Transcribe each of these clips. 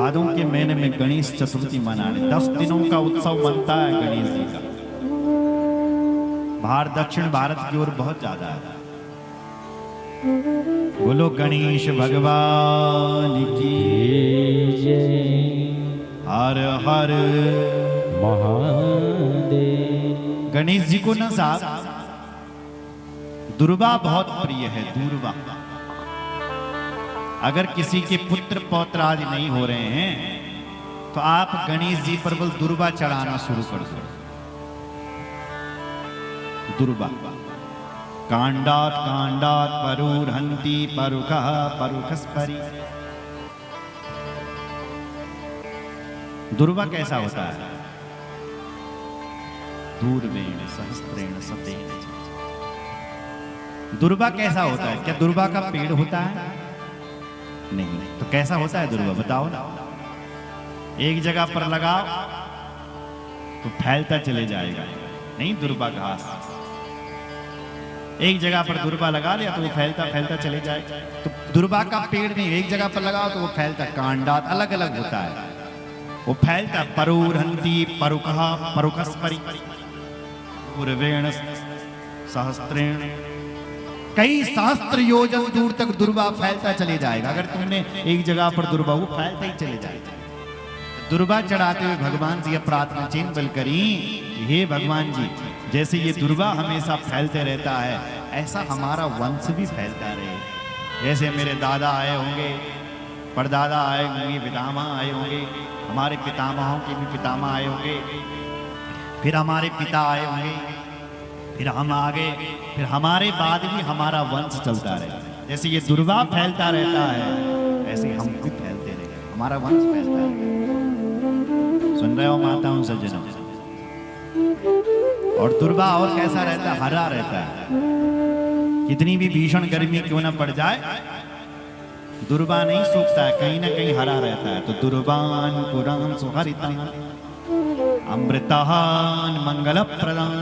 भादों के महीने में गणेश चतुर्थी मनाने 10 दिनों का उत्सव मनता है गणेश जी का। बाहर दक्षिण भारत की ओर बहुत ज्यादा है। बोलो गणेश भगवान की जय। हर हर महादेव। गणेश जी को ना साहब दुर्वा बहुत प्रिय है। दुर्वा, अगर किसी के पुत्र पौत्र आदि नहीं हो रहे हैं तो आप गणेश जी पर बल दुर्वा चढ़ाना शुरू कर दो। दुर्वा कांडात कांडात परुर्हन्ति परुखः परुखस्परि। दुर्वा कैसा होता है? दूर्वेण सहस्त्रेण सतेन। दुर्वा कैसा होता है? क्या दुर्वा का पेड़ होता है? नहीं। तो कैसा होता है दुर्वा बताओ ना। एक जगह पर लगाओ तो फैलता चले जाएगा। नहीं, दुर्वा घास। एक जगह पर दुर्वा लगा लिया तो वो फैलता फैलता चले जाएगा। तो दुर्वा का पेड़ नहीं, एक जगह पर लगाओ तो वो फैलता। कांडात अलग अलग होता है, वो फैलता। परुर्हन्ति परुखः परुखस्परि पूर्वेण सहस्त्रेण। कई सहस्त्र योजन दूर तक दुर्वा फैलता चले जाएगा। अगर तुमने एक जगह पर दुर्वा, वो फैलता ही चले जाएगा। दुर्वा चढ़ाते हुए भगवान से यह प्रार्थना चिन्ह बल करी, हे भगवान जी, जैसे ये दुर्वा हमेशा फैलते रहता है ऐसा हमारा वंश भी फैलता रहे। जैसे मेरे दादा आए होंगे, परदादा आए होंगे, पितामह आए होंगे, हमारे पितामहों के भी पितामह आए होंगे, फिर हमारे पिता आए होंगे, फिर हम आगे, फिर हमारे बाद भी हमारा वंश चलता रहे। जैसे ये दुर्वा फैलता रहता है ऐसे हम भी फैलते रहे, हमारा वंश फैलता रहे। सुन रहे हो माताओं सज्जनों? और दुर्वा और कैसा रहता है? हरा रहता है। कितनी भी भीषण गर्मी क्यों ना पड़ जाए, दुर्वा नहीं सूखता है, कहीं ना कहीं हरा रहता है। तो दुर्वान पुराण सुहरितान अमृतान मंगल प्रदान।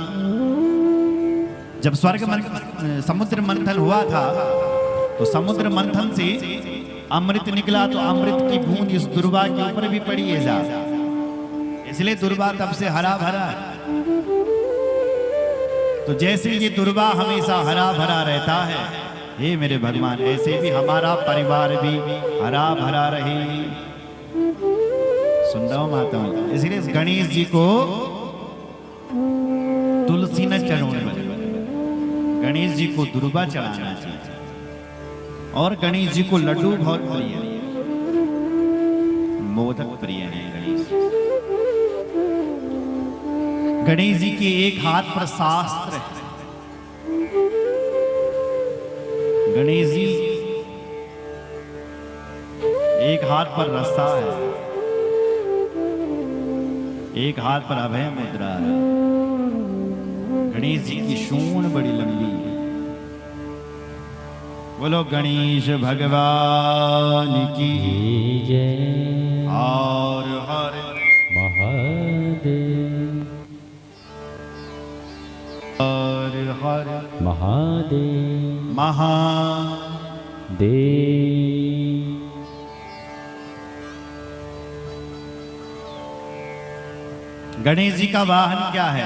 जब समुद्र मंथन हुआ था तो समुद्र मंथन से अमृत निकला, तो अमृत की बूंद इस दुर्वा के ऊपर भी पड़ी है जा, इसलिए दुर्वा तब से हरा भरा है। तो जैसे ये दुर्वा हमेशा हरा भरा रहता है, हे मेरे भगवान, ऐसे भी हमारा परिवार भी हरा भरा रहे। सुन रहा हूं माताओं? इसलिए गणेश जी को तुलसी न चढ़ाने वाले, गणेश जी को दुर्वा चढ़ाना चाहिए। और गणेश जी को लड्डू बहुत प्रिय है, मोदक प्रिय है गणेश जी। गणेश जी के एक हाथ पर शास्त्र है। गणेश जी एक हाथ पर रस्सा है, एक हाथ पर अभय मुद्रा है। गणेश जी की सूंड बड़ी लंबी है। बोलो गणेश भगवान की जय। और हर महादेव। और हर महादेव। महादेव। गणेश जी का वाहन क्या है?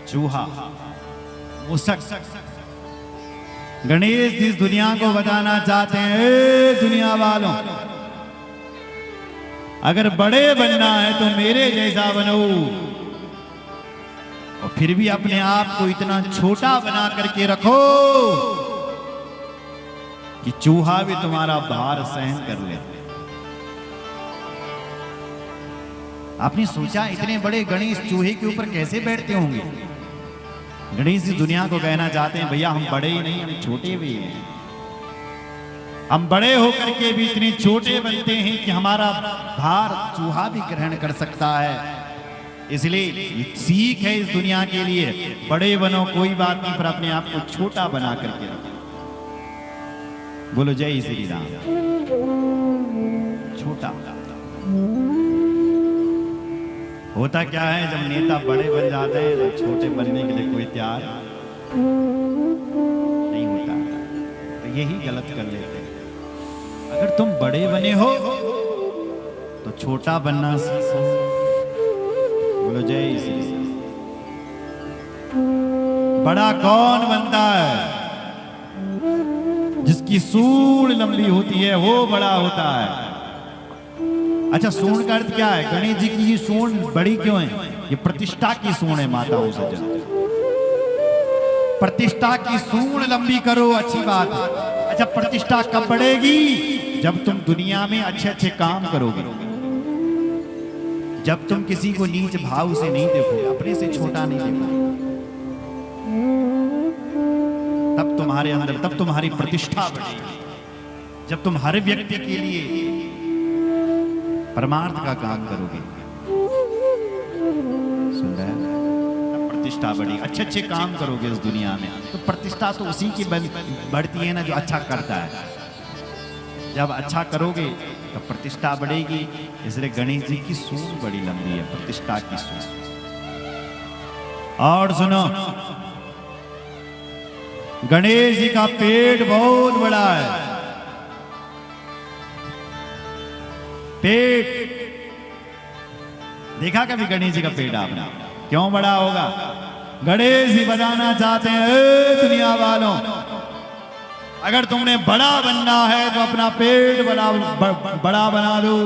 चूहा, मुसक। गणेश जिस दुनिया को बताना चाहते हैं, ए दुनिया वालों, अगर बड़े बनना है तो मेरे जैसा बनो। और फिर भी अपने आप को इतना छोटा बना करके रखो कि चूहा भी तुम्हारा भार सहन कर ले। आपने सोचा इतने बड़े गणेश चूहे के ऊपर कैसे बैठते होंगे? गणेश जी दुनिया को कहना चाहते हैं, भैया हम बड़े ही नहीं, हम छोटे भी हैं। हम बड़े होकर के भी इतने छोटे बनते हैं कि हमारा भार चूहा भी ग्रहण कर सकता है। इसलिए सीख है इस दुनिया के लिए, बड़े बनो कोई बात नहीं, पर अपने आप को छोटा बना करके रखो। बोलो जय श्री राम। छोटा होता क्या है, जब नेता बड़े बन जाते हैं तो छोटे बनने के लिए कोई तैयार नहीं होता, तो यही गलत कर लेते हैं। अगर तुम बड़े बने हो छोटा बनना सीखो। बोलो जय श्री राम। बड़ा कौन बनता है? जिसकी सूंड लंबी होती है वो बड़ा होता है। अच्छा, सूंड का अर्थ क्या है? गणेश जी की सूंड बड़ी क्यों है? ये प्रतिष्ठा की सूंड है माताओं से। प्रतिष्ठा की सूंड लंबी करो, अच्छी बात है। अच्छा, प्रतिष्ठा कब बढ़ेगी? जब तुम दुनिया में अच्छे अच्छे काम करोगे, जब तुम किसी को नीच भाव से नहीं देखोगे, अपने से छोटा नहीं देखोगे, तब तुम्हारे अंदर, तब तुम्हारी प्रतिष्ठा बढ़ेगी। जब तुम हर व्यक्ति के लिए परमार्थ का काम करोगे, सुन रहे हैं? तब प्रतिष्ठा बढ़ेगी। अच्छे अच्छे काम करोगे इस दुनिया में, तो प्रतिष्ठा तो उसी की बढ़ती है ना जो अच्छा करता है। जब अच्छा करोगे तो प्रतिष्ठा बढ़ेगी। इसलिए गणेश जी की सूंड बड़ी लंबी है, प्रतिष्ठा की सूंड। और सुनो, गणेश जी का पेट बहुत बड़ा है। पेट देखा कभी गणेश जी का पेट आपने? क्यों बड़ा होगा? गणेश जी बताना चाहते हैं, ए दुनिया वालों, अगर तुमने बड़ा बनना है तो अपना पेट बड़ा बना लो।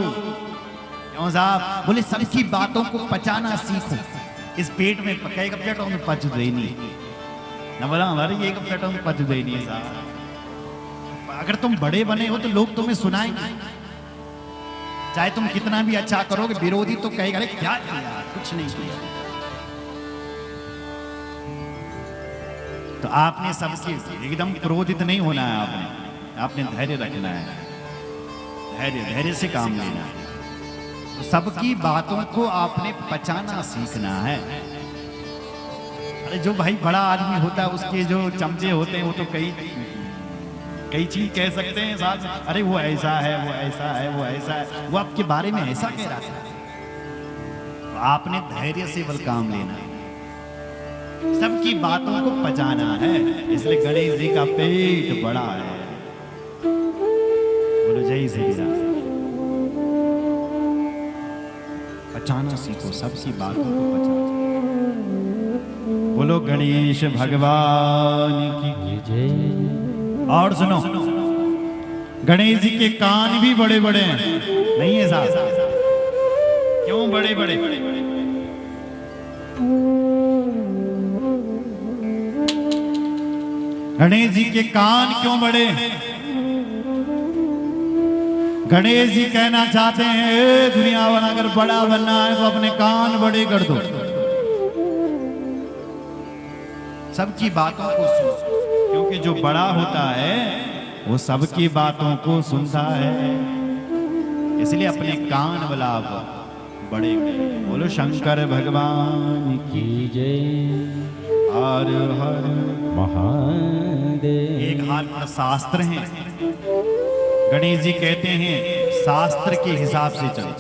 क्यों साहब? बोले सबकी बातों को पचाना सीखो। इस पेट में कई पेटों में पच गई नहीं ना, बोला हमारे ये पेटों में पच गई नहीं साहब। अगर तुम बड़े बने हो तो लोग तुम्हें सुनाएंगे। चाहे तुम कितना भी अच्छा करोगे, विरोधी तो कहेगा अरे क्या किया, कुछ नहीं किया। तो आपने सबसे एकदम क्रोधित नहीं होना है। आपने धैर्य रखना है। धैर्य से काम लेना है। तो सबकी बातों को आपने पचाना सीखना है। अरे जो भाई बड़ा आदमी होता है उसके जो चमचे होते हैं वो तो कई चीज कह सकते हैं साथ। अरे वो ऐसा है, वो ऐसा है, वो ऐसा है, वो आपके बारे में ऐसा कह रहा था। तो आपने धैर्य से बल काम लेना है, सबकी बातों को पचाना है। इसलिए गणेश जी का पेट बड़ा है। बोलो जय श्री राम। पचाना सीखो, सबकी बातों को पचाना। बोलो गणेश भगवान की जय। और सुनो, गणेश जी के कान भी बड़े बड़े हैं, नहीं है साहब? क्यों बड़े बड़े? गणेश जी के कान क्यों बड़े? गणेश जी कहना चाहते हैं, दुनिया वाला अगर बड़ा बनना है तो अपने कान बड़े कर दो। सबकी बातों को सुनो, क्योंकि जो बड़ा होता है वो सबकी बातों को सुनता है। इसलिए अपने कान बला बड़े। बोलो शंकर भगवान की जय। हर हर महादेव। एक हाथ में शास्त्र हैं। गणेश जी कहते हैं शास्त्र के हिसाब से चलो।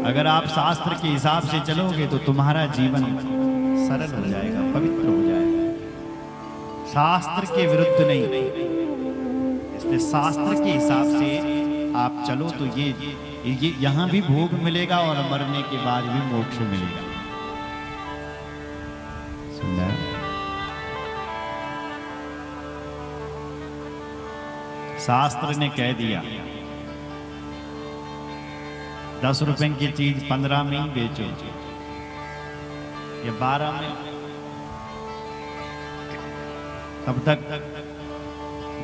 अगर आप शास्त्र के हिसाब से चलोगे तो तुम्हारा जीवन सरल हो जाएगा, पवित्र हो जाएगा। शास्त्र के विरुद्ध नहीं। इसलिए शास्त्र के हिसाब से आप चलो तो ये यहां भी भोग मिलेगा और मरने के बाद भी मोक्ष मिलेगा। सुन रहे? शास्त्र ने कह दिया 10 रुपए की चीज 15 में ही बेचो, ये 12 में। तब तक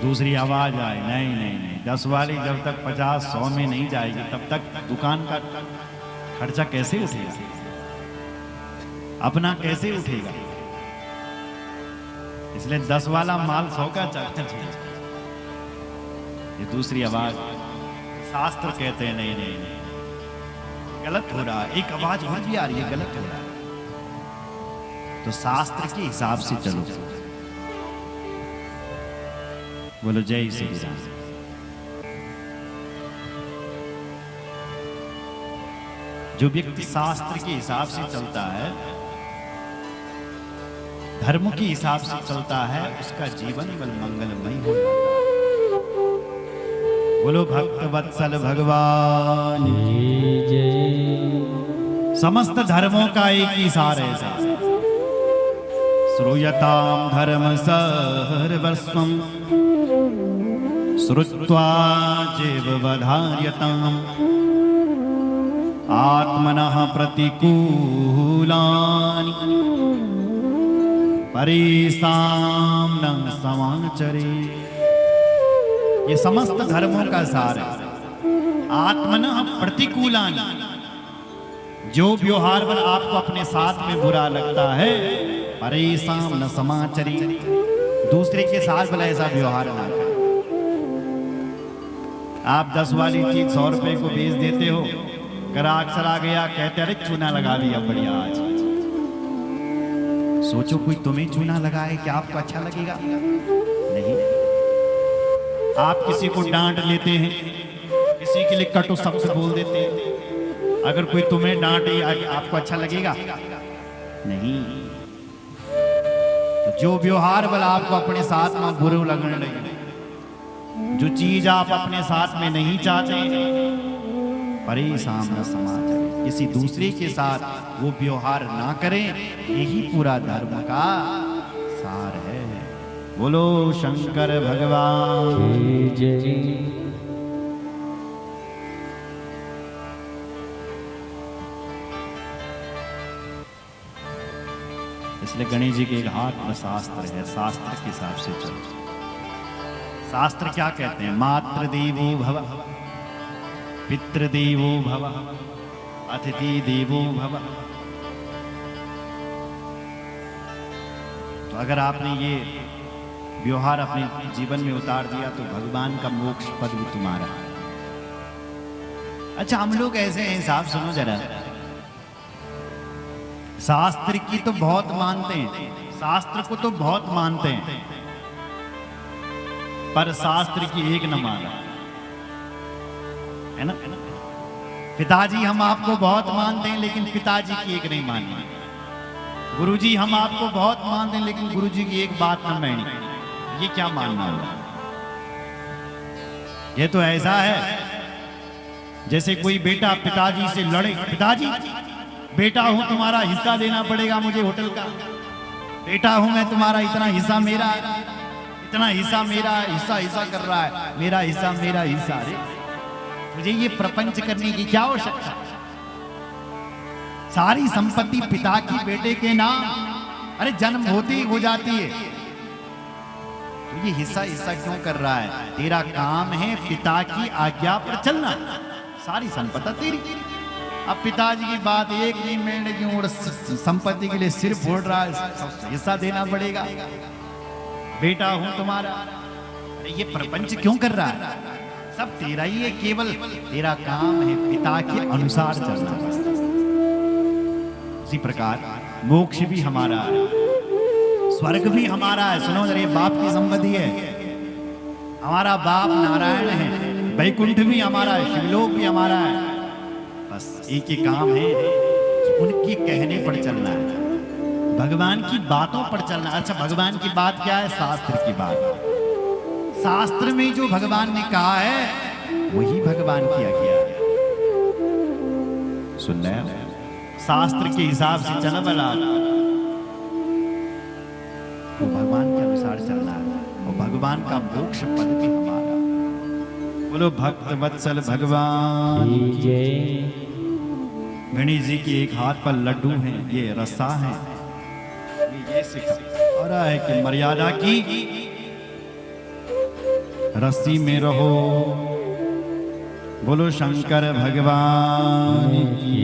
दूसरी आवाज आए, नहीं नहीं नहीं, 10 वाली जब तक 50 100 में नहीं जाएगी तब तक दुकान का खर्चा कैसे उठेगा, अपना कैसे उठेगा। इसलिए 10 वाला माल 100 का चाहिए। ये दूसरी आवाज। शास्त्र कहते हैं नहीं नहीं नहीं, गलत हो रहा है। एक आवाज और भी आ रही है, गलत हो रहा है। तो शास्त्र के हिसाब से चलो। बोलो जय श्री राम। जो व्यक्ति शास्त्र के हिसाब से चलता है, धर्म के हिसाब से चलता है, उसका जीवन बल मंगलमय हो जाता है। बोलो भक्त वत्सल भगवान। की जय। समस्त धर्मों का एक ही सार है सार। श्रूयताम धर्म सर्वस्वम श्रुत्वा चैव वधार्यताम् आत्मनः प्रतिकूलानि परेषां न समाचरेत्। ये समस्त धर्मों का सार है। आत्मनः प्रतिकूलानि, जो व्यवहार बल आपको अपने साथ में बुरा लगता है, परेषां न समाचरेत्, दूसरे के साथ भला ऐसा व्यवहार ना करें। आप 10 वाली चीज 100 रुपए को बेच देते हो, ग्राहक चला गया, कहते अरे चूना लगा लिया बढ़िया आज। सोचो कोई तुम्हें चूना लगाए, क्या आपको अच्छा लगेगा? नहीं। आप किसी को डांट लेते हैं, किसी के लिए कटु शब्द बोल देते हैं, अगर कोई तुम्हें डांटे आपको अच्छा लगेगा? नहीं। तो जो व्यवहार वाला आपको अपने साथ में बुरे लगने लगे, जो चीज आप अपने साथ में नहीं चाहते, परेशान न समाचरें, किसी दूसरे के साथ वो व्यवहार ना करें। यही पूरा धर्म का सार है। बोलो शंकर भगवान की जय। इसलिए गणेश जी के एक हाथ में शास्त्र है, शास्त्र के हिसाब से चलो। शास्त्र क्या कहते हैं? मातृदेवो भव, पितृदेवो भव, अतिथि देवो भव। तो अगर आपने ये व्यवहार अपने जीवन में उतार दिया तो भगवान का मोक्ष पद भी तुम्हारा है। अच्छा, हम लोग ऐसे हैं, साहब सुनो जरा, शास्त्र की तो बहुत मानते हैं, शास्त्र को तो बहुत मानते हैं, पर शास्त्र की एक न माना, है ना? पिताजी हम आपको बहुत मानते हैं, लेकिन पिताजी की एक नहीं माननी। गुरुजी हम आपको बहुत मानते हैं, लेकिन गुरुजी की एक बात न मानी। ये क्या मानना होगा? ये तो ऐसा है जैसे कोई बेटा पिताजी से लड़े, पिताजी बेटा हूं, तुम्हारा हिस्सा देना पड़ेगा मुझे होटल का, बेटा हूं मैं, तुम्हारा इतना हिस्सा मेरा, इतना हिस्सा मेरा, हिस्सा हिस्सा कर रहा है, मेरा हिस्सा मेरा हिस्सा। अरे मुझे ये प्रपंच करने की क्या आवश्यकता? सारी संपत्ति पिता की बेटे के नाम, अरे जन्म होते ही हो जाती है, तो ये हिस्सा हिस्सा क्यों कर रहा है? तेरा काम है पिता की आज्ञा पर चलना, सारी संपत्ति तेरी। अब पिताजी की बात एक नहीं मानने की, और संपत्ति के लिए सिर फोड़ रहा है, हिस्सा देना पड़ेगा, बेटा हूं तुम्हारा। अरे ये प्रपंच क्यों कर रहा है? सब तेरा ही है, केवल तेरा काम है पिता के अनुसार चलना। इसी प्रकार मोक्ष भी हमारा है, स्वर्ग भी हमारा है। सुनो जरा, ये बाप की संपत्ति है, हमारा बाप नारायण है, वैकुंठ भी हमारा है, शिवलोक भी हमारा है। बस एक ही काम है, उनके कहने पर चलना है, भगवान की बातों पर चलना। अच्छा, भगवान की बात क्या है? शास्त्र की बात। शास्त्र में जो भगवान ने कहा है वही भगवान की आज्ञा है। सुन रहे हैं? शास्त्र के हिसाब से चल बला, तो भगवान के अनुसार चलना है, और भगवान का मोक्ष पद भी हमारा। बोलो भक्त वत्सल भगवान की जय। गणेश जी के एक हाथ पर लड्डू हैं, ये रस्सा है, ये सिखा रहा है कि मर्यादा की रस्सी में रहो। बोलो शंकर भगवान की